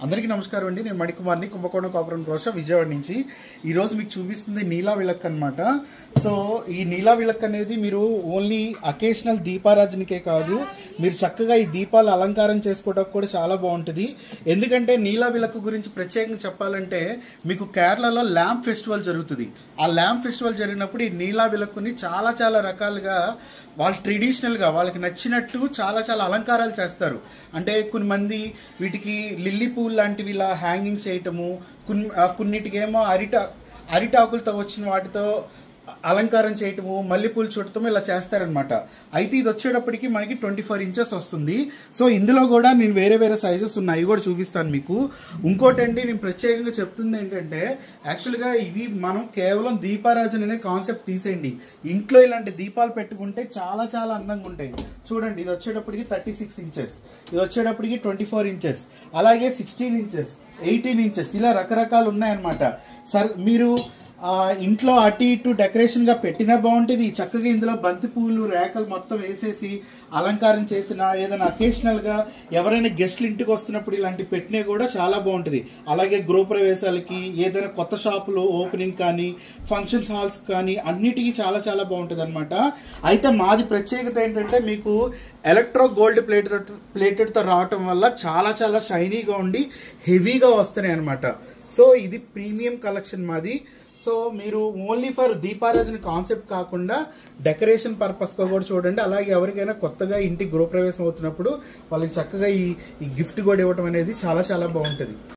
అందరికీ నమస్కారం అండి. నేను మణికుమార్ని, కుంభకోణం కాపురం ప్రోష విజయవాడ నుంచి. ఈరోజు మీకు చూపిస్తుంది నీలా విళక్ అనమాట. సో ఈ నీలా విళక్ అనేది మీరు ఓన్లీ అకేషనల్ దీపారాజనకే కాదు, మీరు చక్కగా ఈ దీపాలు అలంకారం చేసుకోవడానికి కూడా చాలా బాగుంటుంది. ఎందుకంటే నీలా విళక్ గురించి ప్రత్యేకంగా చెప్పాలంటే మీకు కేరళలో ల్యాంప్ ఫెస్టివల్ జరుగుతుంది. ఆ ల్యాంప్ ఫెస్టివల్ జరిగినప్పుడు ఈ నీలా విళక్కుని చాలా చాలా రకాలుగా వాళ్ళు ట్రెడిషనల్గా వాళ్ళకి నచ్చినట్టు చాలా చాలా అలంకారాలు చేస్తారు. అంటే కొన్ని వీటికి లిల్లీ పూల్ లాంటివి ఇలా హ్యాంగింగ్స్ వేయటము, కొన్నిటికేమో అరిటాకులతో వచ్చిన వాటితో అలంకారం చేయటము, మల్లెపూలు చుట్టము ఇలా చేస్తారనమాట. అయితే ఇది వచ్చేటప్పటికి మనకి 24 ఇంచెస్ వస్తుంది. సో ఇందులో కూడా నేను వేరే వేరే సైజెస్ ఉన్నాయి, అవి కూడా చూపిస్తాను మీకు. ఇంకోటండి నేను ప్రత్యేకంగా చెప్తుంది ఏంటంటే, యాక్చువల్గా ఇవి మనం కేవలం దీపారాజన అనే కాన్సెప్ట్ తీసేయండి, ఇంట్లో ఇలాంటి దీపాలు పెట్టుకుంటే చాలా చాలా అందంగా ఉంటాయి. చూడండి, ఇది వచ్చేటప్పటికి 36 ఇంచెస్, ఇది వచ్చేటప్పటికి 24 ఇంచెస్, అలాగే 16 ఇంచెస్, 18 ఇంచెస్, ఇలా రకరకాలు ఉన్నాయన్నమాట. మీరు ఇంట్లో అటు ఇటు డెకరేషన్గా పెట్టినా బాగుంటుంది. చక్కగా ఇందులో బంతి పూలు రేకలు మొత్తం వేసేసి అలంకారం చేసిన, ఏదైనా అకేషనల్గా ఎవరైనా గెస్ట్లు ఇంటికి వస్తున్నప్పుడు ఇలాంటి పెట్టినా కూడా చాలా బాగుంటుంది. అలాగే గృహప్రవేశాలకి, ఏదైనా కొత్త షాపులు ఓపెనింగ్ కానీ, ఫంక్షన్స్ హాల్స్ కానీ అన్నిటికీ చాలా చాలా బాగుంటుంది అనమాట. అయితే మాది ప్రత్యేకత ఏంటంటే, మీకు ఎలక్ట్రో గోల్డ్ ప్లేటెడ్తో రావటం వల్ల చాలా చాలా షైనీగా ఉండి హెవీగా వస్తున్నాయి అనమాట. సో ఇది ప్రీమియం కలెక్షన్ మాది. సో మీరు ఓన్లీ ఫర్ దీపారాజన కాన్సెప్ట్ కాకుండా డెకరేషన్ పర్పస్గా కూడా చూడండి. అలాగే ఎవరికైనా కొత్తగా ఇంటికి గృహప్రవేశం అవుతున్నప్పుడు వాళ్ళకి చక్కగా ఈ గిఫ్ట్ కూడా ఇవ్వడం అనేది చాలా చాలా బాగుంటుంది.